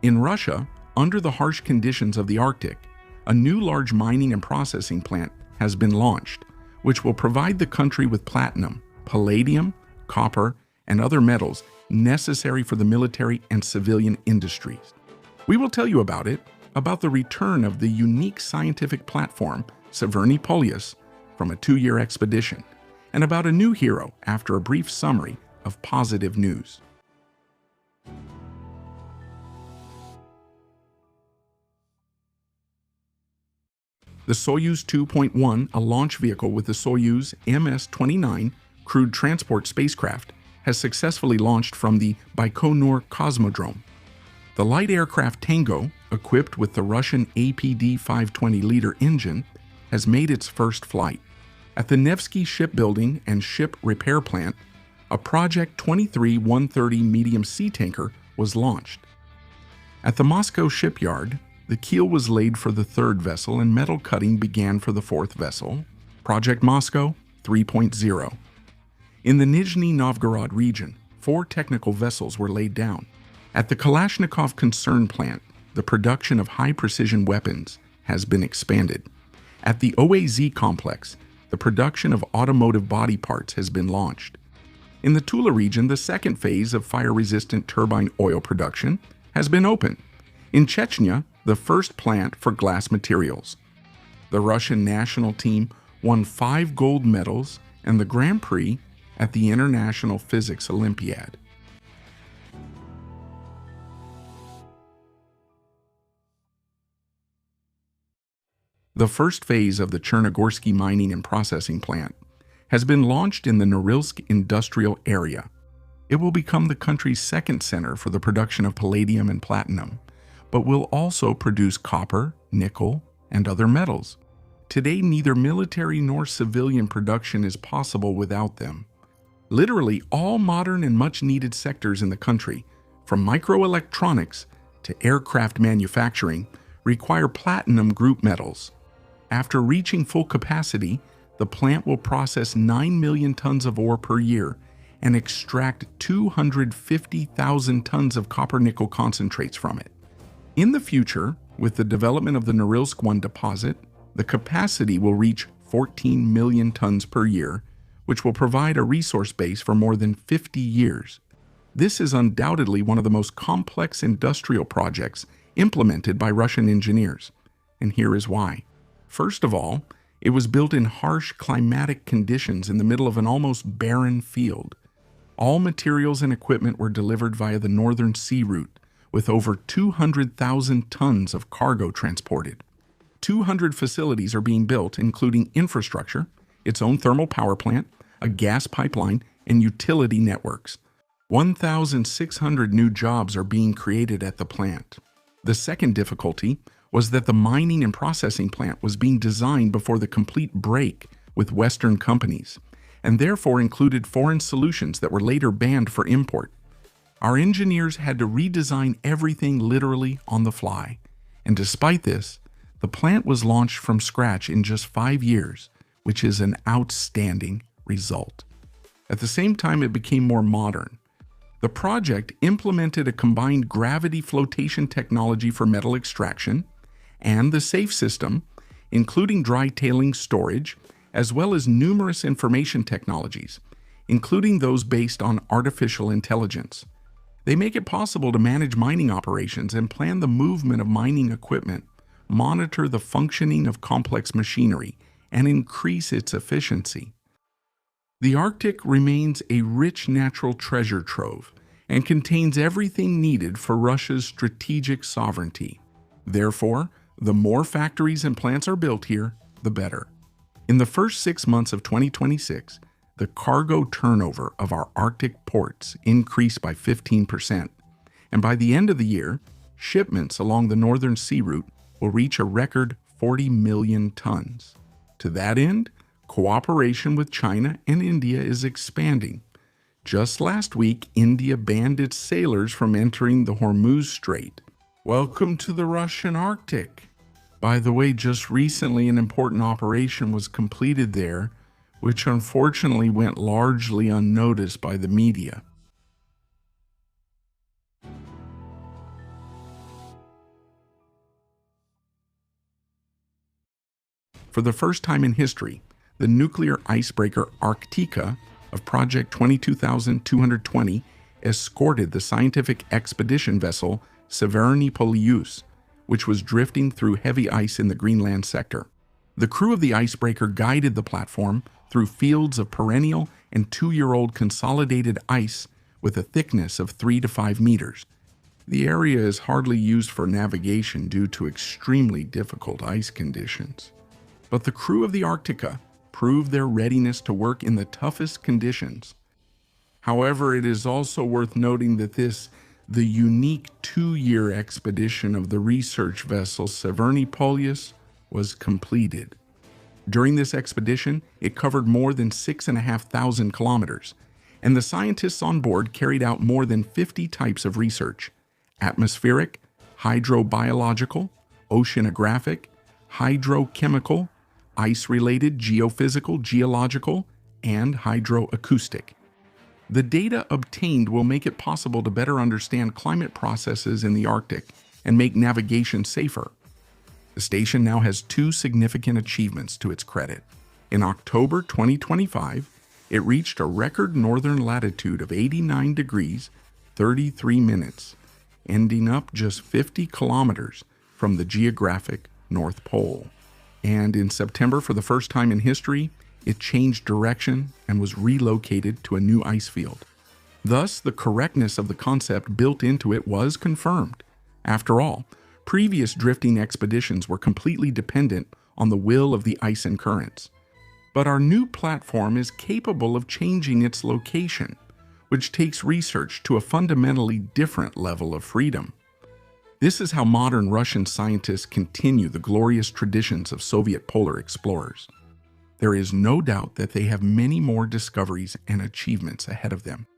In Russia, under the harsh conditions of the Arctic, a new large mining and processing plant has been launched, which will provide the country with platinum, palladium, copper, and other metals necessary for the military and civilian industries. We will tell you about it, about the return of the unique scientific platform, Severny Polyus, from a 2-year expedition, and about a new hero after a brief summary of positive news. The Soyuz 2.1, a launch vehicle with the Soyuz MS-29 crewed transport spacecraft, has successfully launched from the Baikonur Cosmodrome. The light aircraft Tango, equipped with the Russian APD-520 liter engine, has made its first flight. At the Nevsky Shipbuilding and Ship Repair Plant, a Project 23-130 medium sea tanker was launched. At the Moscow shipyard, the keel was laid for the third vessel and metal cutting began for the fourth vessel, Project Moscow 3.0. In the Nizhny Novgorod region, 4 technical vessels were laid down. At the Kalashnikov Concern Plant, the production of high-precision weapons has been expanded. At the OAZ complex, the production of automotive body parts has been launched. In the Tula region, the second phase of fire-resistant turbine oil production has been opened. In Chechnya, the first plant for glass materials. The Russian national team won 5 gold medals and the Grand Prix at the International Physics Olympiad. The first phase of the Chernogorsky mining and processing plant has been launched in the Norilsk industrial area. It will become the country's second center for the production of palladium and platinum, but will also produce copper, nickel, and other metals. Today, neither military nor civilian production is possible without them. Literally, all modern and much-needed sectors in the country, from microelectronics to aircraft manufacturing, require platinum group metals. After reaching full capacity, the plant will process 9 million tons of ore per year and extract 250,000 tons of copper-nickel concentrates from it. In the future, with the development of the Norilsk 1 deposit, the capacity will reach 14 million tons per year, which will provide a resource base for more than 50 years. This is undoubtedly one of the most complex industrial projects implemented by Russian engineers, and here is why. First of all, it was built in harsh climatic conditions in the middle of an almost barren field. All materials and equipment were delivered via the Northern Sea Route, with over 200,000 tons of cargo transported. 200 facilities are being built, including infrastructure, its own thermal power plant, a gas pipeline, and utility networks. 1,600 new jobs are being created at the plant. The second difficulty was that the mining and processing plant was being designed before the complete break with Western companies, and therefore included foreign solutions that were later banned for import. Our engineers had to redesign everything literally on the fly, and despite this, the plant was launched from scratch in just 5 years, which is an outstanding result. At the same time, it became more modern. The project implemented a combined gravity flotation technology for metal extraction and the SAFE system, including dry tailings storage, as well as numerous information technologies, including those based on artificial intelligence. They make it possible to manage mining operations and plan the movement of mining equipment, monitor the functioning of complex machinery, and increase its efficiency. The Arctic remains a rich natural treasure trove and contains everything needed for Russia's strategic sovereignty. Therefore, the more factories and plants are built here, the better. In the first 6 months of 2026, the cargo turnover of our Arctic ports increased by 15%, and by the end of the year, shipments along the Northern Sea Route will reach a record 40 million tons. To that end, cooperation with China and India is expanding. Just last week, India banned its sailors from entering the Hormuz Strait. Welcome to the Russian Arctic. By the way, just recently an important operation was completed there, which unfortunately went largely unnoticed by the media. For the first time in history, the nuclear icebreaker Arctica of Project 22220 escorted the scientific expedition vessel Severny Polyus, which was drifting through heavy ice in the Greenland sector. The crew of the icebreaker guided the platform through fields of perennial and 2-year-old consolidated ice with a thickness of 3 to 5 meters. The area is hardly used for navigation due to extremely difficult ice conditions. But the crew of the Arctica proved their readiness to work in the toughest conditions. However, it is also worth noting that the unique 2-year expedition of the research vessel Severny Polyus was completed. During this expedition, it covered more than 6,500 kilometers, and the scientists on board carried out more than 50 types of research: atmospheric, hydrobiological, oceanographic, hydrochemical, ice-related, geophysical, geological, and hydroacoustic. The data obtained will make it possible to better understand climate processes in the Arctic and make navigation safer. The station now has 2 significant achievements to its credit. In October 2025, it reached a record northern latitude of 89 degrees, 33 minutes, ending up just 50 kilometers from the geographic North Pole. And in September, for the first time in history, it changed direction and was relocated to a new ice field. Thus, the correctness of the concept built into it was confirmed. After all, previous drifting expeditions were completely dependent on the will of the ice and currents. But our new platform is capable of changing its location, which takes research to a fundamentally different level of freedom. This is how modern Russian scientists continue the glorious traditions of Soviet polar explorers. There is no doubt that they have many more discoveries and achievements ahead of them.